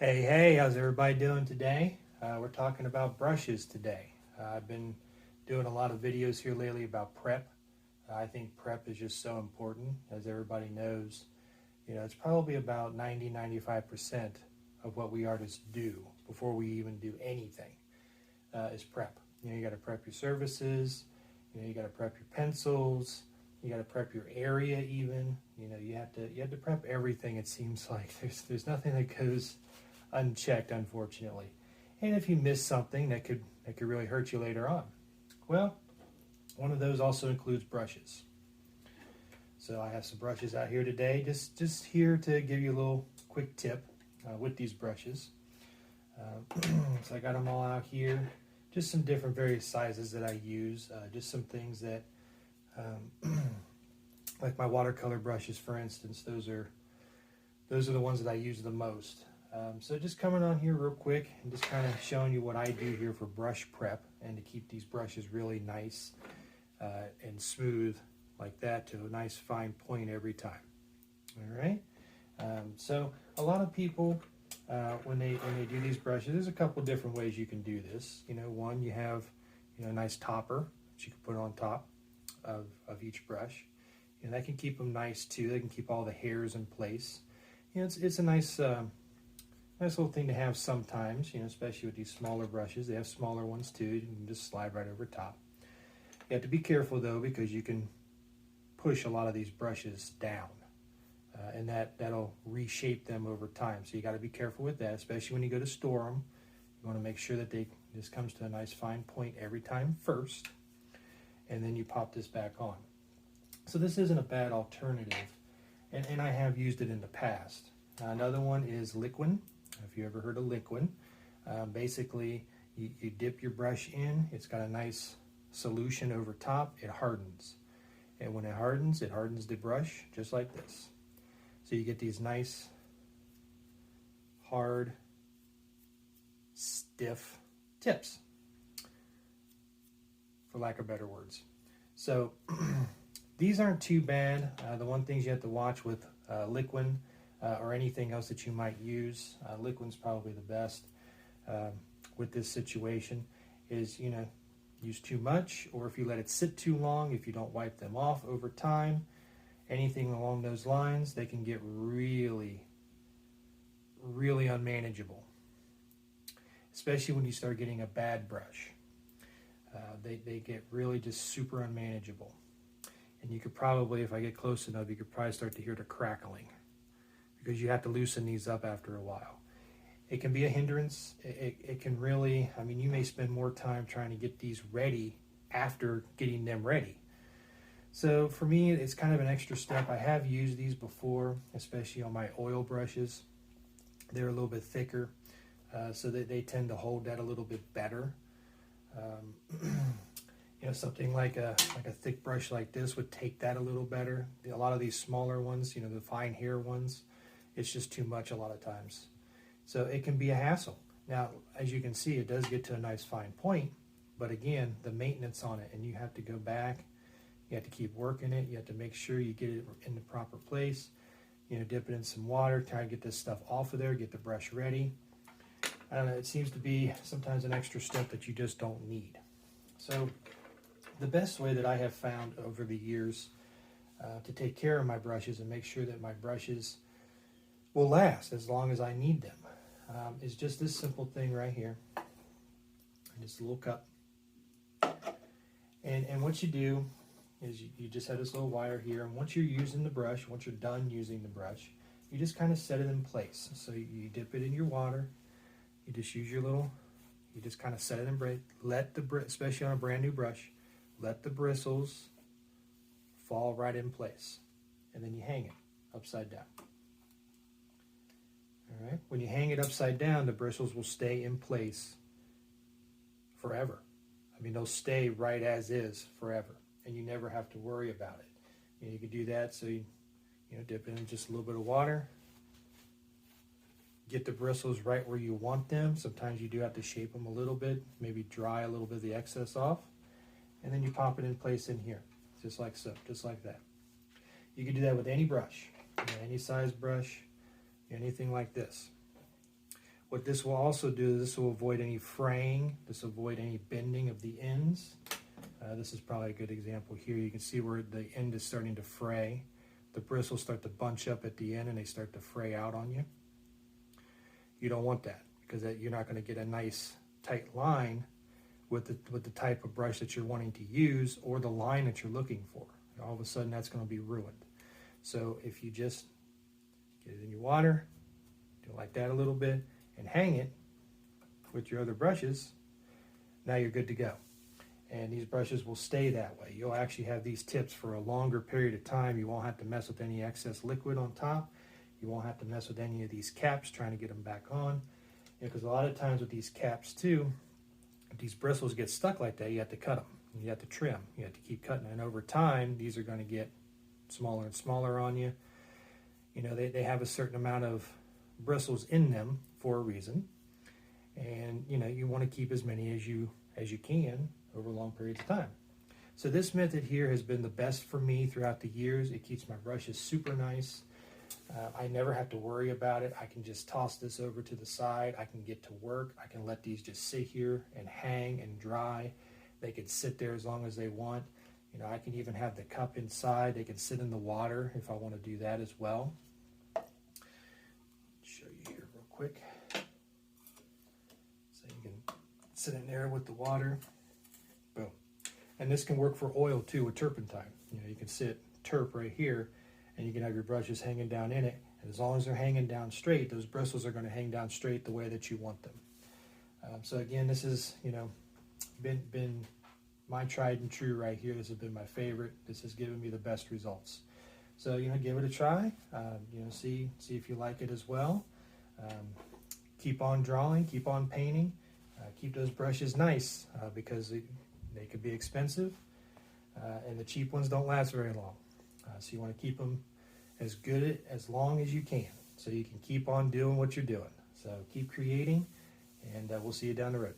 Hey, how's everybody doing today? We're talking about brushes today. I've been doing a lot of videos here lately about prep. I think prep is just so important. As everybody knows, it's probably about 90–95% of what we artists do before we even do anything is prep. You got to prep your surfaces, you got to prep your pencils, you got to prep your area even. You have to prep everything. It seems like there's nothing that goes unchecked, unfortunately. And if you miss something, that could really hurt you later on. Well, one of those also includes brushes. So I have some brushes out here today, just here to give you a little quick tip with these brushes. So I got them all out here. Just some different various sizes that I use. Just some things that, like my watercolor brushes, for instance. Those are the ones that I use the most. So just coming on here real quick and just kind of showing you what I do here for brush prep and to keep these brushes really nice and smooth like that to a nice fine point every time. All right. So a lot of people when they do these brushes, there's a couple different ways you can do this. One, you have a nice topper that you can put on top of each brush, and that can keep them nice too. They can keep all the hairs in place. It's a nice little thing to have sometimes, especially with these smaller brushes. They have smaller ones too. You can just slide right over top. You have to be careful though, because you can push a lot of these brushes down, and that'll reshape them over time. So you got to be careful with that, especially when you go to store them. You want to make sure that this comes to a nice fine point every time first, and then you pop this back on. So this isn't a bad alternative, and I have used it in the past. Another one is Liquin. If you ever heard of Liquin, basically you dip your brush in. It's got a nice solution over top. It hardens, and when it hardens the brush just like this. So you get these nice, hard, stiff tips, for lack of better words. So these aren't too bad. The one things you have to watch with Liquin or anything else that you might use, Liquin's probably the best with this situation, is use too much, or if you let it sit too long, if you don't wipe them off over time, anything along those lines, they can get really, really unmanageable, especially when you start getting a bad brush. They get really just super unmanageable. And you could probably, if I get close enough, you could probably start to hear the crackling, because you have to loosen these up after a while. It can be a hindrance. It can really, you may spend more time trying to get these ready after getting them ready. So for me, it's kind of an extra step. I have used these before, especially on my oil brushes. They're a little bit thicker, so that they tend to hold that a little bit better. Something like a thick brush like this would take that a little better. A lot of these smaller ones, the fine hair ones, it's just too much a lot of times. So it can be a hassle. Now, as you can see, it does get to a nice fine point, but again, the maintenance on it, and you have to go back, you have to keep working it, you have to make sure you get it in the proper place, dip it in some water, try to get this stuff off of there, get the brush ready. I don't know, it seems to be sometimes an extra step that you just don't need. So the best way that I have found over the years to take care of my brushes and make sure that my brushes will last as long as I need them is just this simple thing right here. Just a little cup. And what you do is you just have this little wire here, and once you're using the brush, once you're done using the brush, you just kind of set it in place. So you dip it in your water, you just use you just kind of set it in place, especially on a brand new brush, let the bristles fall right in place, and then you hang it upside down. All right. When you hang it upside down, the bristles will stay in place forever. They'll stay right as is forever, and you never have to worry about it. You can do that. So you dip in just a little bit of water, get the bristles right where you want them. Sometimes you do have to shape them a little bit, maybe dry a little bit of the excess off, and then you pop it in place in here, just like so, just like that. You can do that with any brush, any size brush, anything like this. What this will also do, this will avoid any fraying, this will avoid any bending of the ends. This is probably a good example here. You can see where the end is starting to fray. The bristles start to bunch up at the end and they start to fray out on you. You don't want that, because you're not going to get a nice tight line with the type of brush that you're wanting to use or the line that you're looking for. All of a sudden that's going to be ruined. So if you just get it in your water, do it like that a little bit, and hang it with your other brushes, now you're good to go. And these brushes will stay that way. You'll actually have these tips for a longer period of time. You won't have to mess with any excess liquid on top. You won't have to mess with any of these caps trying to get them back on. Because a lot of times with these caps too, if these bristles get stuck like that, you have to cut them. You have to trim. You have to keep cutting. And over time, these are going to get smaller and smaller on you. You know, they have a certain amount of bristles in them for a reason. And, you know, you want to keep as many as you can over long periods of time. So this method here has been the best for me throughout the years. It keeps my brushes super nice. I never have to worry about it. I can just toss this over to the side. I can get to work. I can let these just sit here and hang and dry. They can sit there as long as they want. You know, I can even have the cup inside. They can sit in the water if I want to do that as well. Show you here real quick. So you can sit in there with the water. Boom. And this can work for oil too with turpentine. You know, you can sit turp right here and you can have your brushes hanging down in it. And as long as they're hanging down straight, those bristles are going to hang down straight the way that you want them. So again, this is, you know, been my tried and true right here. This has been my favorite. This has given me the best results. So, you know, give it a try. You know, see if you like it as well. Keep on drawing, keep on painting. Keep those brushes nice because they could be expensive and the cheap ones don't last very long. So you want to keep them as good as long as you can so you can keep on doing what you're doing. So keep creating and we'll see you down the road.